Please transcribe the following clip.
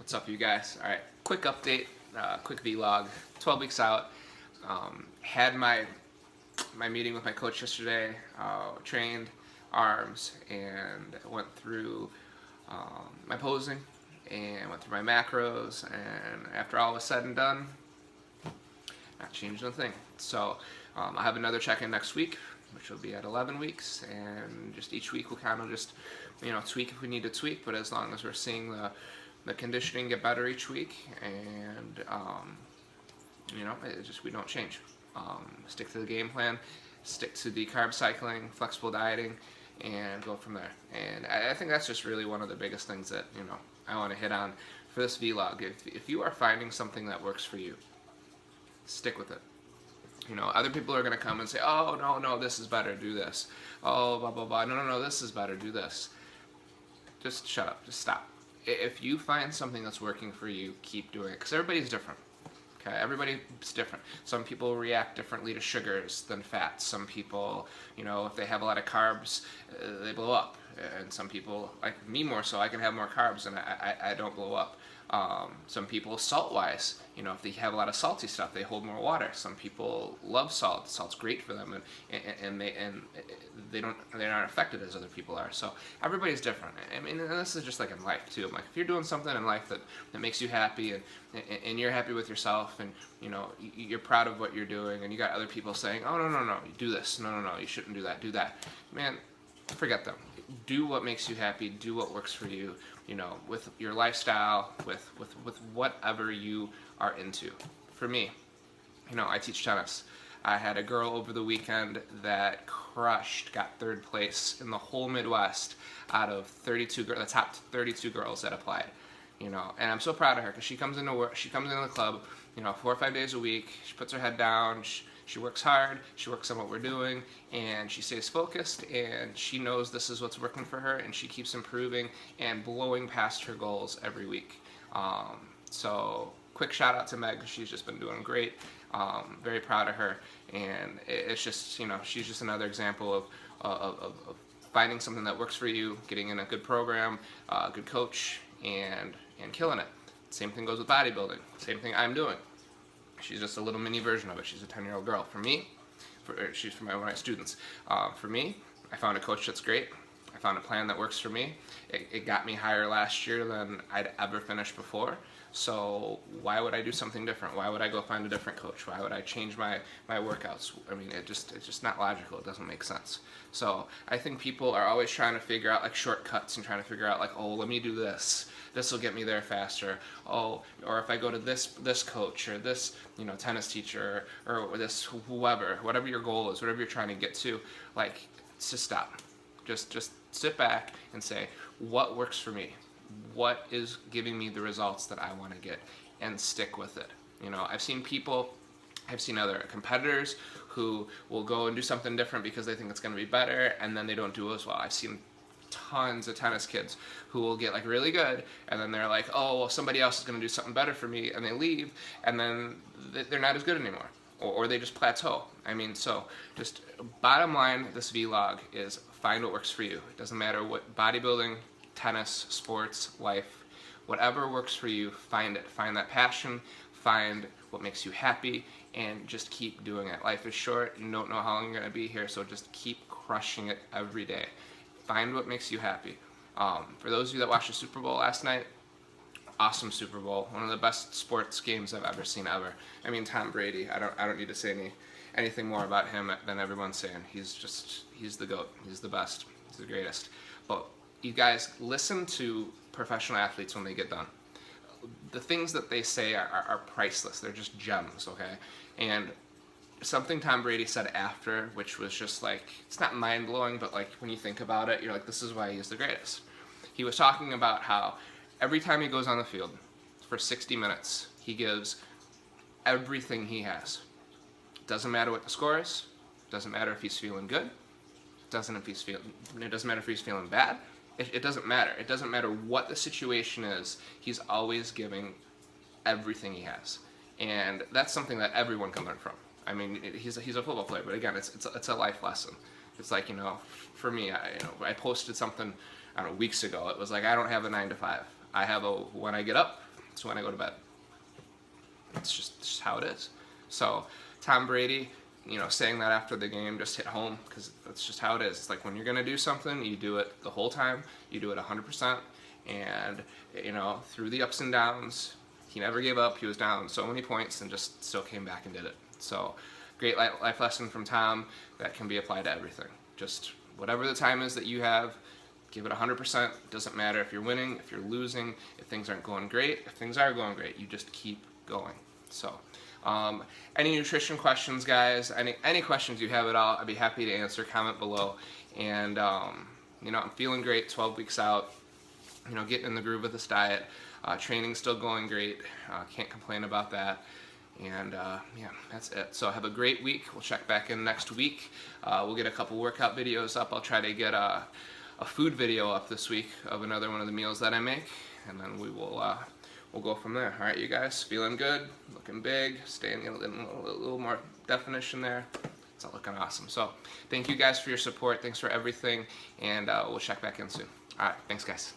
What's up, you guys? All right, quick update, quick vlog. 12 weeks out. Had my meeting with my coach yesterday. Trained arms and went through my posing and went through my macros. And after all was said and done, not changing a thing. So I'll have another check-in next week, which will be at 11 weeks, and just each week we'll kind of just, tweak if we need to tweak, but as long as we're seeing the conditioning get better each week, and we don't change. Stick to the game plan, stick to the carb cycling, flexible dieting, and go from there. And I think that's just really one of the biggest things that I want to hit on for this vlog. If you are finding something that works for you, stick with it. Other people are going to come and say, oh, no, this is better, do this. Oh, blah, blah, blah. No, this is better, do this. Just shut up. Just stop. If you find something that's working for you, keep doing it. Because everybody's different. Okay, everybody's different. Some people react differently to sugars than fats. Some people, if they have a lot of carbs, they blow up. And some people, like me more so, I can have more carbs and I don't blow up. Some people, salt-wise, if they have a lot of salty stuff, they hold more water. Some people love salt. Salt's great for them, and they're not affected as other people are. So everybody's different. I mean, and this is just like in life too. Like if you're doing something in life that makes you happy, and you're happy with yourself, and you're proud of what you're doing, and you got other people saying, oh no, you do this, no, you shouldn't do that, do that. Man, forget them. Do what makes you happy. Do what works for you. With your lifestyle, with whatever you are into. For me, I teach tennis. I had a girl over the weekend that got third place in the whole Midwest out of 32 the top 32 girls that applied. And I'm so proud of her because she comes into work. She comes into the club, 4 or 5 days a week. She puts her head down. She works hard, she works on what we're doing, and she stays focused, and she knows this is what's working for her, and she keeps improving and blowing past her goals every week. So quick shout out to Meg, she's just been doing great. Very proud of her, and it's just, she's just another example of finding something that works for you, getting in a good program, a good coach, and killing it. Same thing goes with bodybuilding, same thing I'm doing. She's just a little mini version of it. She's a 10-year-old girl. For me, she's for one of my students. For me, I found a coach that's great. I found a plan that works for me. It got me higher last year than I'd ever finished before. So why would I do something different? Why would I go find a different coach? Why would I change my workouts? I mean, it's just not logical. It doesn't make sense. So I think people are always trying to figure out like shortcuts and trying to figure out like, oh, let me do this. This will get me there faster. Oh, or if I go to this coach or this tennis teacher or this whatever your goal is, whatever you're trying to get to, like, just stop. Just sit back and say, what works for me? What is giving me the results that I want to get, and stick with it. I've seen other competitors who will go and do something different because they think it's going to be better, and then they don't do as well. I've seen tons of tennis kids who will get like really good, and then they're like, oh, well, somebody else is going to do something better for me, and they leave, and then they're not as good anymore, or they just plateau. I mean, so just bottom line, this vlog is find what works for you. It doesn't matter what bodybuilding, tennis, sports, life, whatever works for you, find it. Find that passion, find what makes you happy, and just keep doing it. Life is short, you don't know how long you're going to be here, so just keep crushing it every day. Find what makes you happy. For those of you that watched the Super Bowl last night, awesome Super Bowl. One of the best sports games I've ever seen ever. I mean, Tom Brady, I don't need to say anything more about him than everyone's saying. He's the GOAT. He's the best. He's the greatest. But you guys, listen to professional athletes when they get done. The things that they say are priceless. They're just gems, okay? And something Tom Brady said after, which was just like, it's not mind-blowing, but like when you think about it, you're like, this is why he's the greatest. He was talking about how every time he goes on the field for 60 minutes, he gives everything he has. Doesn't matter what the score is, doesn't matter if he's feeling good, it doesn't matter if he's feeling bad. It doesn't matter. It doesn't matter what the situation is. He's always giving everything he has, and that's something that everyone can learn from. I mean, he's a football player, but again, it's a life lesson. It's like, for me, I posted something, I don't know, weeks ago. It was like, I don't have a 9 to 5. I have when I get up, is when I go to bed. It's just how it is. So Tom Brady, saying that after the game just hit home, because that's just how it is. It's like when you're going to do something, you do it the whole time. You do it 100%. And, through the ups and downs, he never gave up. He was down so many points and just still came back and did it. So great life lesson from Tom that can be applied to everything. Just whatever the time is that you have, give it 100%. It doesn't matter if you're winning, if you're losing, if things aren't going great. If things are going great, you just keep going. So any nutrition questions, guys, any questions you have at all, I'd be happy to answer. Comment below. And, I'm feeling great 12 weeks out, getting in the groove of this diet. Training's still going great. Can't complain about that. And that's it. So have a great week. We'll check back in next week. We'll get a couple workout videos up. I'll try to get a food video up this week of another one of the meals that I make. And then we'll go from there. All right, you guys, feeling good, looking big, staying in a little more definition there. It's all looking awesome. So thank you guys for your support. Thanks for everything. And we'll check back in soon. All right, thanks, guys.